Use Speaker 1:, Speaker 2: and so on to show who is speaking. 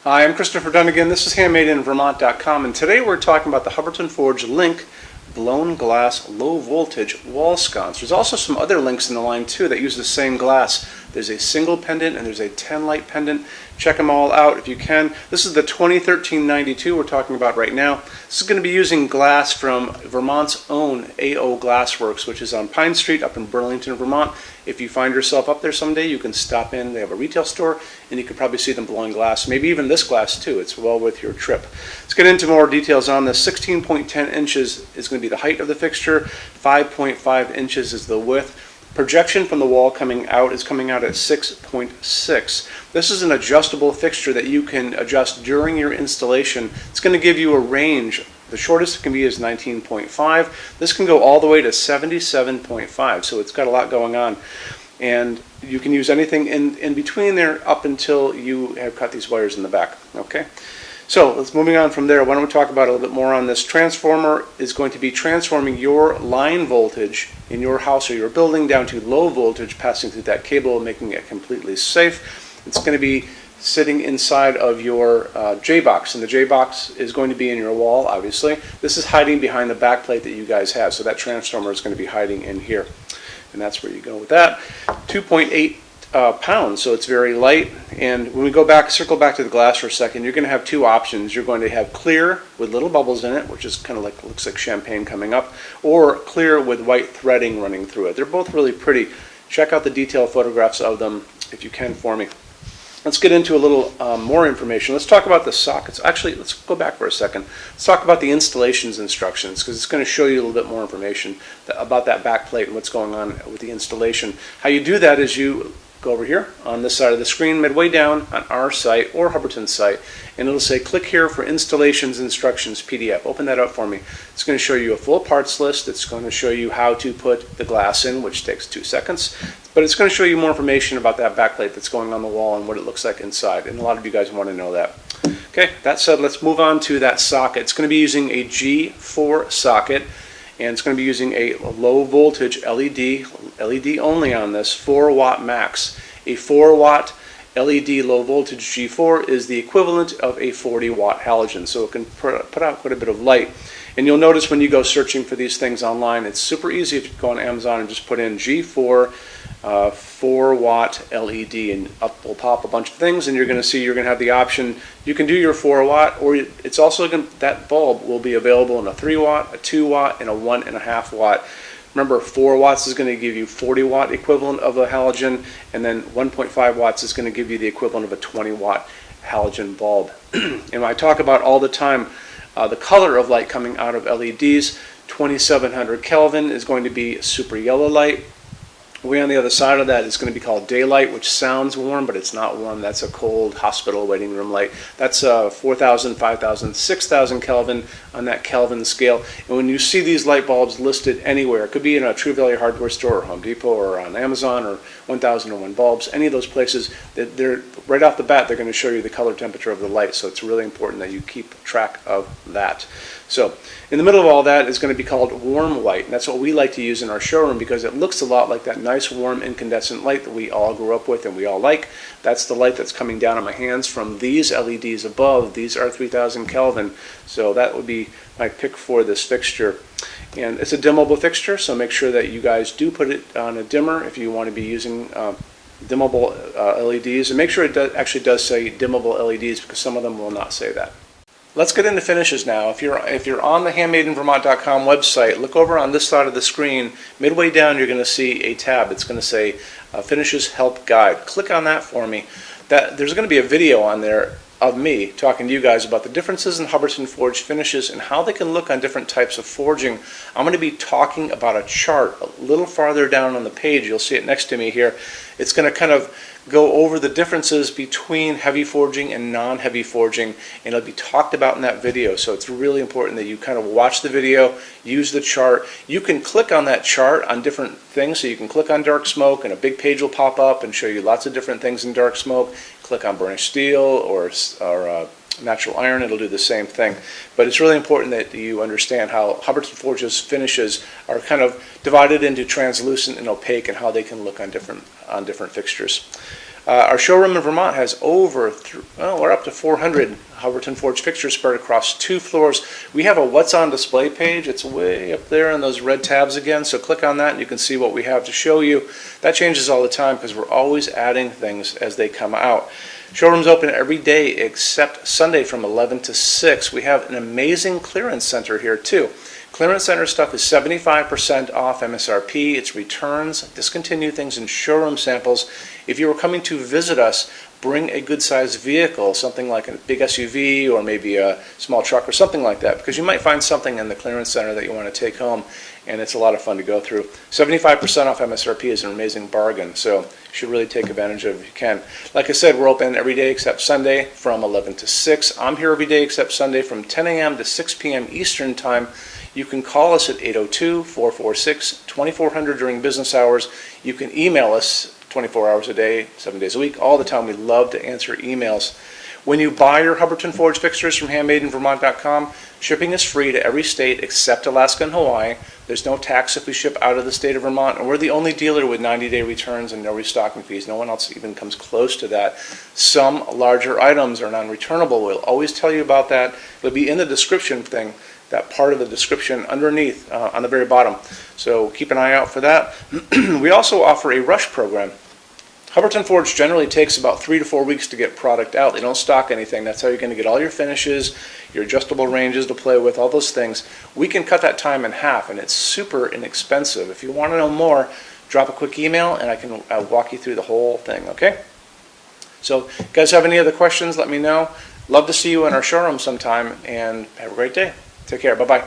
Speaker 1: Hi, I'm Christopher Dunnigan. This is HandmadeInVermont.com, and today we're talking about the Hubbardton Forge Link blown glass low voltage wall sconce. There's also some other links in the line too that use the same glass. There's a single pendant and there's a 10 light pendant. Check them all out if you can. This is the 2013-92 we're talking about right now. This is going to be using glass from Vermont's own AO Glassworks, which is on Pine Street up in Burlington, Vermont. If you find yourself up there someday, you can stop in. They have a retail store and you can probably see them blowing glass, maybe even this glass too. It's well worth your trip. Let's get into more details on this. 16.10 inches is going to be the height of the fixture. 5.5 inches is the width. Projection from the wall coming out is coming out at 6.6. This is an adjustable fixture that you can adjust during your installation. It's going to give you a range. The shortest it can be is 19.5. This can go all the way to 77.5, so it's got a lot going on. And you can use anything in between there up until you have cut these wires in the back. Okay. So let's moving on from there. Why don't we talk about a little bit more on this. Transformer is going to be transforming your line voltage in your house or your building down to low voltage, passing through that cable, making it completely safe. It's going to be sitting inside of your J-box, and the J-box is going to be in your wall, obviously. This is hiding behind the back plate that you guys have, so that transformer is going to be hiding in here. And that's where you go with that. 2.8 pounds, so it's very light. And when we go back, circle back to the glass for a second, you're going to have two options. You're going to have clear with little bubbles in it, which is kind of like, looks like champagne coming up, or clear with white threading running through it. They're both really pretty. Check out the detailed photographs of them if you can for me. Let's get into a little more information. Let's talk about the sockets. Actually, let's go back for a second. Let's talk about the installations instructions, because it's going to show you a little bit more information about that back plate and what's going on with the installation. How you do that is you go over here on this side of the screen, midway down on our site or Hubbardton's site, and it'll say click here for installations instructions PDF. Open that up for me. It's going to show you a full parts list. It's going to show you how to put the glass in, which takes 2 seconds, but it's going to show you more information about that backplate that's going on the wall and what it looks like inside, and a lot of you guys want to know that. Okay, that said, let's move on to that socket. It's going to be using a G4 socket, and it's going to be using a low voltage LED only on this, 4 watt max. A 4 watt LED low voltage G4 is the equivalent of a 40 watt halogen, so it can put out quite a bit of light. And you'll notice when you go searching for these things online, it's super easy if you go on Amazon and just put in G4 4 watt LED, and up will pop a bunch of things, and you're going to see you're going to have the option. You can do your 4 watt, or it's also going to, that bulb will be available in a 3 watt, a 2 watt, and a 1.5 watt. Remember, 4 watts is going to give you 40 watt equivalent of a halogen, and then 1.5 watts is going to give you the equivalent of a 20 watt halogen bulb. And I talk about all the time the color of light coming out of LEDs. 2700 Kelvin is going to be super yellow light. Way on the other side of that is going to be called daylight, which sounds warm, but it's not warm. That's a cold hospital waiting room light. That's 4,000, 5,000, 6,000 Kelvin on that Kelvin scale. And when you see these light bulbs listed anywhere, it could be in a True Value hardware store or Home Depot or on Amazon or 1001 Bulbs, any of those places, they're right off the bat, they're going to show you the color temperature of the light. So it's really important that you keep track of that. So in the middle of all that is going to be called warm white, and that's what we like to use in our showroom because it looks a lot like that nice warm incandescent light that we all grew up with and we all like. That's the light that's coming down on my hands from these LEDs above. These are 3,000 Kelvin, so that would be my pick for this fixture. And it's a dimmable fixture, so make sure that you guys do put it on a dimmer if you want to be using dimmable LEDs, and make sure it actually does say dimmable LEDs because some of them will not say that. Let's get into finishes now. If you're on the HandmadeInVermont.com website, look over on this side of the screen. Midway down, you're going to see a tab. It's going to say Finishes Help Guide. Click on that for me. There's going to be a video on there of me talking to you guys about the differences in Hubbardton Forge finishes and how they can look on different types of forging. I'm going to be talking about a chart a little farther down on the page. You'll see it next to me here. It's going to kind of go over the differences between heavy forging and non-heavy forging, and it'll be talked about in that video. So it's really important that you kind of watch the video, use the chart. You can click on that chart on different things, so you can click on dark smoke and a big page will pop up and show you lots of different things in dark smoke. Click on burnished steel or natural iron, it'll do the same thing. But it's really important that you understand how Hubbardton Forge's finishes are kind of divided into translucent and opaque and how they can look on different fixtures. Our showroom in Vermont has we're up to 400 Hubbardton Forge fixtures spread across 2 floors. We have a What's on Display page. It's way up there in those red tabs again, so click on that and you can see what we have to show you. That changes all the time because we're always adding things as they come out. Showroom's open every day except Sunday from 11 to 6. We have an amazing clearance center here too. Clearance center stuff is 75% off MSRP. It's returns, discontinued things, and showroom samples. If you were coming to visit us, bring a good-sized vehicle, something like a big SUV or maybe a small truck or something like that, because you might find something in the clearance center that you want to take home, and it's a lot of fun to go through. 75% off MSRP is an amazing bargain, so you should really take advantage of it if you can. Like I said, we're open every day except Sunday from 11 to 6. I'm here every day except Sunday from 10 a.m. to 6 p.m. Eastern Time. You can call us at 802-446-2400 during business hours. You can email us 24 hours a day, 7 days a week, all the time. We love to answer emails. When you buy your Hubbardton Forge fixtures from HandmadeInVermont.com, shipping is free to every state except Alaska and Hawaii. There's no tax if we ship out of the state of Vermont, and we're the only dealer with 90-day returns and no restocking fees. No one else even comes close to that. Some larger items are non-returnable. We'll always tell you about that. It'll be in the description thing, that part of the description underneath on the very bottom. So keep an eye out for that. We also offer a rush program. Hubbardton Forge generally takes about 3 to 4 weeks to get product out. They don't stock anything. That's how you're going to get all your finishes, your adjustable ranges to play with, all those things. We can cut that time in half, and it's super inexpensive. If you want to know more, drop a quick email, and I can walk you through the whole thing, okay? So if you guys have any other questions, let me know. Love to see you in our showroom sometime, and have a great day. Take care. Bye-bye.